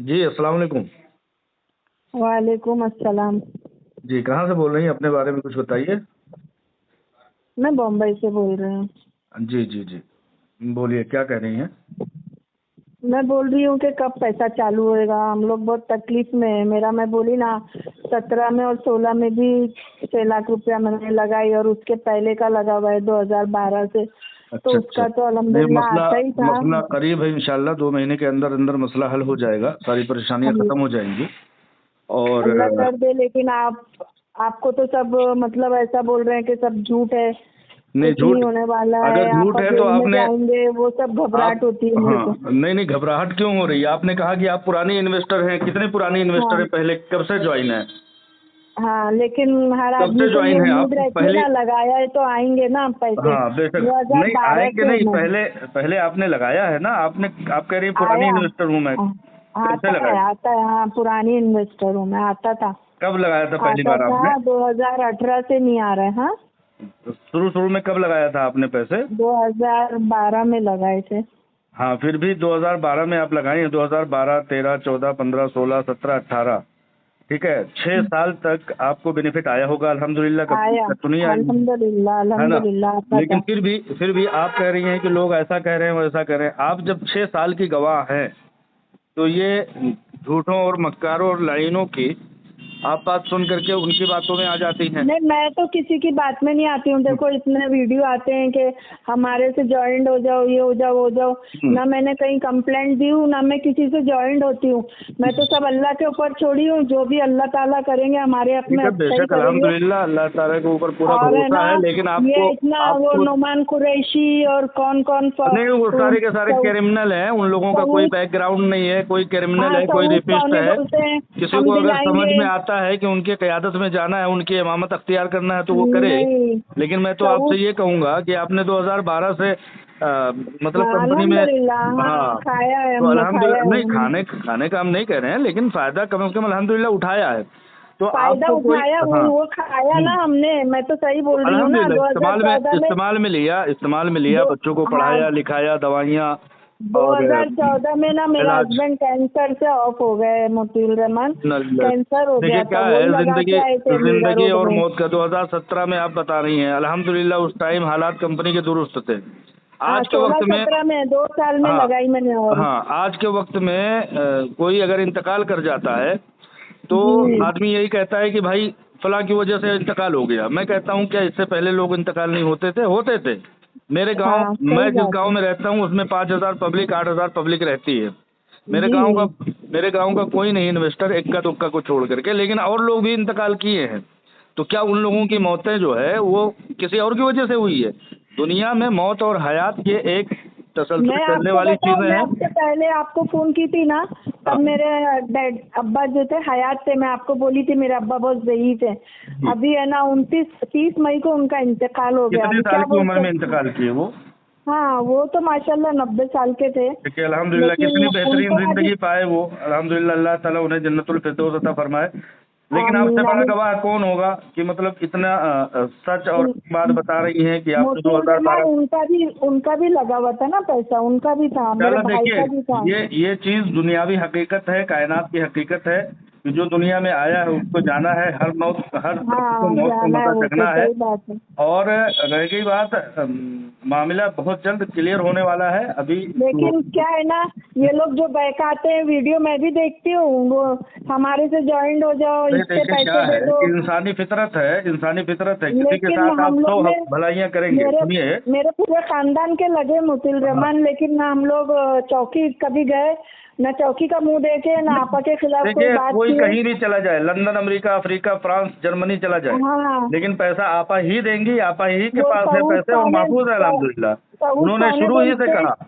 जी, अस्सलाम वालेकुम। वालेकुम अस्सलाम। जी, कहाँ से बोल रही हैं? अपने बारे में कुछ बताइए। मैं बम्बई से बोल रही हूँ। जी, जी, जी। बोलिए, क्या कह रही हैं? मैं बोल रही हूँ कि कब पैसा चालू होएगा, हम लोग बहुत तकलीफ में है। मेरा मैं बोली ना 17 में और 16 में भी 6 लाख रुपया मैंने लगाई और उसके पहले का लगा हुआ है 2012 से। तो अच्छा, अच्छा। उसका तो नहीं, अल्हम्दुलिल्लाह मसला आता ही था। मसला करीब है इंशाल्लाह, 2 महीने के अंदर-अंदर मसला हल हो जाएगा, सारी परेशानियाँ अल्लाह खत्म हो जाएँगी। और अल्लाह कर दे, लेकिन आपको तो सब मतलब ऐसा बोल रहे हैं कि सब झूठ है, नहीं, कुछ नहीं झूठ होने वाला अगर है, आप झूठ है तो जेल में आपने जाएंगे, वो सब आप घबराहट होती है मेरे को। हाँ, नहीं, नहीं, घबराहट क्यों हो रही है? आपने कहा कि आप पुरानी इन्वेस्टर हैं, कितने पुराने इन्वेस्टर हाँ हैं, पहले कब से जॉइन हैं? हाँ, लेकिन हर कब आदमी से को ये जॉइन हैं आप? उम्मीद रहती है पहली ना, लगाया है तो आएंगे ना पैसे। हाँ, बेशक। नहीं 2012 आएँगे से नहीं, मैं पहले पहले आपने लगाया है ना, आप कह रही हैं पुरानी आया। इन्वेस्टर हूँ मैं, कब से लगाए? आता है, हाँ पुरानी इन्वेस्टर हूँ मैं। आता था कब लगाया था पहली आता बार आपने? था 2018 से नहीं आ रहे। हाँ, शुरू-शुरू में कब लगाया था आपने पैसे? 2012 में लगाए थे। हाँ, फिर भी 2012 में आप लगाई हैं, 2012, 13, 14, 15, 16, 17, 18, ठीक है? 6 साल तक आपको बेनिफिट आया होगा अल्हम्दुलिल्लाह, कभी आया, दिक्कत तो नहीं आई होगी, अल्हम्दुलिल्लाह है ना? अल्हम्दुलिल्लाह आता लेकिन था। फिर भी आप कह रही हैं कि लोग ऐसा कह रहे हैं, वैसा कह रहे हैं। आप जब 6 साल की गवाह हैं, तो ये झूठों और मक्कारों और लाइनों की आप बात सुन करके उनकी बातों में आ जाती हैं। नहीं, मैं तो किसी की बात में नहीं आती हूँ। देखो इतने वीडियो आते हैं कि हमारे से जॉइंट हो जाओ, ये हो जाओ, वो जाओ। हुँ। ना मैंने कहीं कंप्लेंट दी हूँ, ना मैं किसी से जॉइंट होती हूँ। मैं तो सब अल्लाह के ऊपर छोड़ी हूँ, जो भी अल्लाह ताला करेंगे हमारे हक ठीक में है, अच्छा ही बेशक करेंगे। अल्हम्दुलिल्लाह, अल्लाह ताला के ऊपर पूरा और है भरोसा ना, है, लेकिन ये आपको इतना वो आपको नुमान कुरैशी और कौन कौन नहीं, वो सारे के सारे क्रिमिनल हैं, उन लोगों का कोई सऊद, बैकग्राउंड नहीं है, कोई क्रिमिनल हाँ है, कोई सऊद रेपिस्ट कौने है। बोलते हैं, किसी हम को अगर समझ दिलाएंगे। में आता है कि उनकी क़यादत में जाना है, उनकी इमामत अख्तियार करना है तो वो करे। नहीं, लेकिन मैं तो आपसे सऊद, ये कहूँगा कि आपने 2012 से मतलब हाँ कंपनी में अल्हम्दुलिल्लाह, हाँ हाँ, खाया है, तो हमने खाया अल्हम्दुलिल्लाह नहीं, है। खाने खाने का हम नहीं कह रहे हैं, लेकिन फ़ायदा कम से कम अल्हम्दुलिल्लाह उठाया है। तो फायदा आपको कोई उठाया, हाँ। वो खाया हुँ। ना हमने। मैं तो सही तो बोल रही हूँ ना, अल्हम्दुलिल्लाह इस्तेमाल में 2014 में इस्तेमाल में लिया, दो बच्चों को हाँ पढ़ाया, लिखाया, दवाइयाँ और 2014 में ना मेरा इलाज। हस्बैंड कैंसर से ऑफ हो गए, मोतीउर रहमान। न कैंसर हो देखिए गया था, क्या है, वही लगा के आए थे मीरा ज़िंदगी रोड और में। मौत का 2017 में आप बता रही हैं, अल्हम्दुलिल्लाह उस टाइम हालात कंपनी के दुरुस्त थे। हाँ आज के वक्त में 16-17 में 2 साल में हाँ, लगाई मैंने। और हाँ, आज के वक्त में कोई अगर इंतकाल कर जाता है, तो जी आदमी यही कहता है कि भाई फलाँ की वजह से इंतकाल हो गया। मैं कहता हूँ क्या इससे पहले लोग इंतकाल नहीं होते थे? होते थे। हाँ, मैं सही जिस बात गाँव है। में रहता हूँ उसमें 5000 पब्लिक, 8000 पब्लिक रहती है। मेरे जी गाँव का मेरे गाँव का कोई नहीं इन्वेस्टर, इक्का-दुक्का को छोड़ करके, लेकिन और लोग भी इंतकाल किए हैं। तो क्या उन लोगों की मौतें जो है वो किसी और की वजह से हुई है? दुनिया में मौत और हयात ये एक तसलसल मैं चलने आपको वाली बताऊं, चीज़ें मैं हैं। आपसे पहले आपको फोन की थी ना, हाँ, तब मेरे डैड अब्बा जो थे हयात थे। मैं आपको बोली थी मेरे अब्बा बहुत ज़ईफ है। जी। अभी है ना 30 मई को उनका इंतकाल हो गया। कितने अभी साल क्या की बोल उम्र में सकते हैं। इंतकाल किए वो? हाँ, वो तो माशाल्लाह 90 साल के थे। देखिए अल्हम्दुलिल्लाह लेकिन कितनी बेहतरीन उनको आज ज़िंदगी पाए वो, अल्हम्दुलिल्लाह अल्लाह ताला उन्हें जन्नतुल फिरदौस अता फरमाए। लेकिन आपसे आमीन बड़ा आमीन। गवाह कौन होगा कि मतलब इतना सच और बात बता रही हैं कि आपने मोतीउर रहमान 2012। उनका भी लगा हुआ था ना पैसा, उनका भी था, मेरे इंशाल्लाह भाई देखिए, का भी था। ये चीज़ दुनियावी हकीकत है, कायनात की हकीकत है कि जो दुनिया में आया है उसको जाना है, हर शख्स को हाँ मौत का जाना है, मज़ा वो तो चखना है। सही बात है। और रह गई बात मामला बहुत जल्द क्लियर होने वाला है अभी तो। लेकिन क्या है ना, ये लोग जो बहकाते हैं वीडियो, मैं भी देखती हूँ, वो हमारे से जॉइंट हो जाओ, नहीं इससे देखिए क्या पैसे दे है दो। कि इंसानी फितरत है, किसी के लेकिन साथ आप हम लोग 100 में भलाइयाँ करेंगे, मेरे सुनिए। मेरे पूरे खानदान के लगे मोतीउर हाँ, रहमान, लेकिन ना हम लोग चौकी कभी गए, ना चौकी का मुंह देखे, ना आपा के खिलाफ कोई देखिए बात कोई किए। कहीं भी चला जाए, London, America, Africa, France, Germany चला जाए, हाँ, लेकिन पैसा आपा ही देंगी, आपा ही के वो पास है सऊद पैसे और कौन है, महफूज है अल्हम्दुलिल्लाह। सऊद उन्होंने कौन है शुरू ही से बोलते हैं। कहा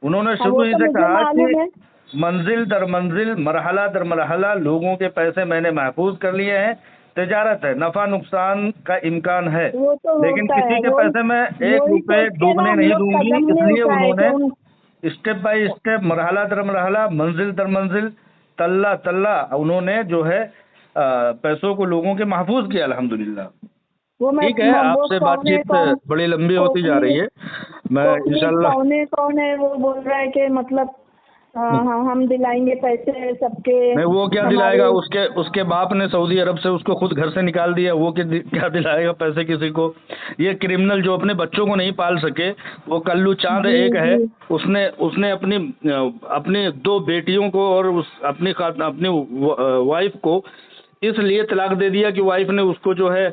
उन्होंने हाँ, शुरू वो ही तो से मुझे कहा कि मालूम है। मंजिल दर मंजिल, मरहला दर मरहला लोगों के पैसे मैंने महफूज कर लिए हैं। तिजारत है, नफ़ा नुकसान का इम्कान है, वो तो लेकिन होता किसी है, के पैसे में एक वही रुपए सोच के ना डूबने हम नहीं लोग दूंगी, कदम नहीं इसलिए उठाए कि उन्होंने उन स्टेप बाय स्टेप, मरहला दर मरहला, मंजिल दर मंजिल, तल्ला तल्ला उन्होंने जो है पैसों को लोगों के महफूज किया अल्हम्दुलिल्लाह। वो मैं ठीक है, वो आपसे कौन है, बातचीत कौन बड़ी लंबी होती जा कोकनी रही है। मैं कोकनी इंशाल्लाह कौन है, वो बोल रहा है कि मतलब हाँ हाँ, हम दिलाएंगे पैसे सबके। नहीं, वो क्या हमारे दिलाएगा? उसके उसके बाप ने सऊदी अरब से उसको खुद घर से निकाल दिया, वो क्या दिलाएगा पैसे किसी को? ये क्रिमिनल जो अपने बच्चों को नहीं पाल सके, वो कल्लू चांद जी एक है, जी उसने उसने अपनी दो बेटियों को और अपनी वाइफ को इसलिए तलाक दे दिया कि वाइफ ने उसको जो है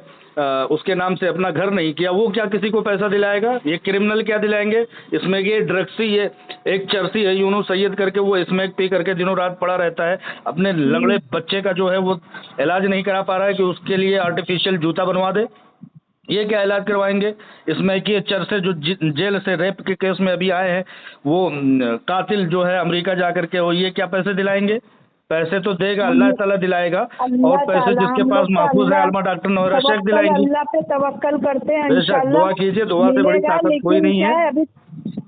उसके नाम से अपना घर नहीं किया। वो क्या किसी को पैसा दिलाएगा? ये क्रिमिनल क्या दिलाएंगे? इसमें ये ड्रग्सी, ये एक चरसी है यूनुस सैयद करके, वो स्मैक पी करके दिनों रात पड़ा रहता है, अपने लंगड़े बच्चे का जो है वो इलाज नहीं करा पा रहा है कि उसके लिए आर्टिफिशियल जूता बनवा दे। ये क्या इलाज करवाएंगे? इसमें कि चरसे जो जेल से रेप के केस में अभी आए हैं, वो कातिल जो है अमेरिका जा करके, वो ये क्या पैसे दिलाएंगे? पैसे तो देगा अल्लाह ताला दिलाएगा, और अल्लाह पैसे ताला, जिसके हम पास लोग तो महफूज है अल्लाह आलमा डॉक्टर नौरा शेख तवक्कल, दिलाएंगी। अल्लाह पे तवक्कल करते हैं, बेशक इंशाल्लाह दुआ कीजिए, दुआ से बड़ी मिलेगा। ताकत कोई लेकिन नहीं क्या है। है, अभी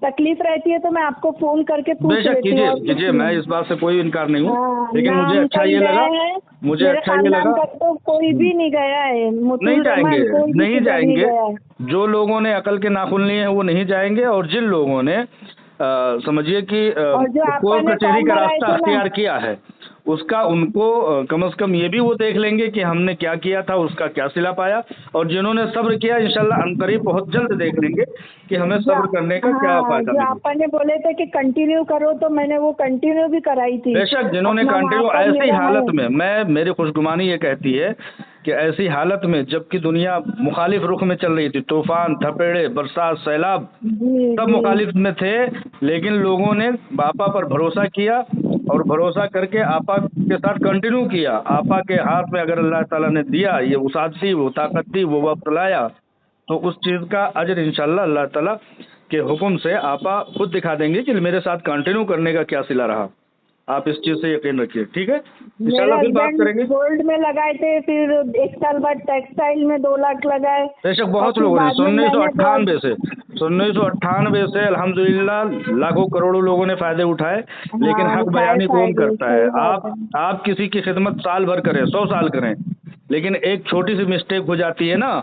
तकलीफ रहती है तो मैं आपको फोन करके पूछ बेशक लेती हूँ कीजिए और कुछ कीजिए, मैं नहीं। इस बात से कोई इनकार नहीं हूँ, हाँ, लेकिन ना मुझे हम अच्छा कहीं ये लगा, गए हैं, मुझे मेरे अच्छा ये खानदान लगा। का तो कोई भी नहीं गया है, नहीं मुतुल जाएंगे, रहमान कोई भी नहीं किधर नहीं जाएंगे। गया है। जो लोगों ने अकल के नाखून लिए हैं वो नहीं जाएंगे, और जिन लोगों ने समझिए कि और जो आपा कोर्ट ने कचहरी फॉर्म का भराए रास्ता थे ना, अख्तियार किया है, उसका उनको कम से कम ये भी वो देख लेंगे कि हमने क्या किया था, उसका क्या सिला पाया। और जिन्होंने सब्र किया, इंशाल्लाह अनकरीब बहुत जल्द देख लेंगे कि हमें जो सब्र करने का क्या हाँ, फायदा जो मिला। आपा ने बोले थे कि कंटिन्यू करो, तो मैंने वो कंटिन्यू भी कराई थी। बेशक जिन्होंने अपना वहाँ कंटिन्यू, पर ऐसी मेरा है। हालत में, मैं मेरी खुशगुमानी ये कहती है कि ऐसी हालत में जबकि दुनिया मुखालिफ रुख में चल रही थी, तूफान, थपेड़े, बरसात, सैलाब, जी सब जी मुखालिफ में थे, लेकिन लोगों ने आपा पर भरोसा किया, और भरोसा करके आपा के साथ कंटिन्यू किया। आपा के हाथ में अगर अल्लाह ताला ने दिया, ये वसात थी, वो ताकत थी, वो वक्त लाया, तो उस चीज़ का अजर इंशाल्लाह अल्लाह ताला के हुक्म से आपा खुद दिखा देंगे कि मेरे साथ कंटिन्यू करने का क्या सिला रहा। आप इस चीज़ से यकीन रखिए, ठीक है? मेरे इंशाल्लाह फिर बात हस्बैंड करेंगे। गोल्ड में लगाए थे, फिर 1 साल बाद टेक्सटाइल में 2 लाख लगाए, बेशक और बहुत फिर लोगों ने बाद में सन मैंने 1998 से 1998 से अल्हम्दुलिल्लाह लाखों करोड़ों लोगों ने फायदे उठाए, लेकिन हाँ, हक उठाए बयानी कौन फायदे, करता है? सही बात है। आप किसी की खिदमत साल भर करें, 100 साल करें, लेकिन एक छोटी सी मिस्टेक हो जाती है ना,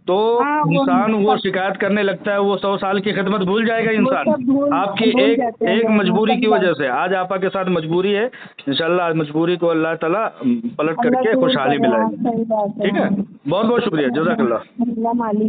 तो हाँ, इंसान वो सब शिकायत करने लगता है, वो 100 साल की खिदमत भूल जाएगा वो इंसान। सब भूल आपकी भूल एक जाते हैं एक लोग। हाँ, मजबूरी सही की बात। वजह से, आज आपा के साथ मजबूरी है, इंशाल्लाह आज मजबूरी को अल्लाह ताला पलट अल्लाह करके दूर खुशहाली करे, हाँ, मिलाएंगे। सही बात है। ठीक है, हाँ, बहुत बहुत शुक्रिया, जज़ाकल्लाह। अल्लाह मालिक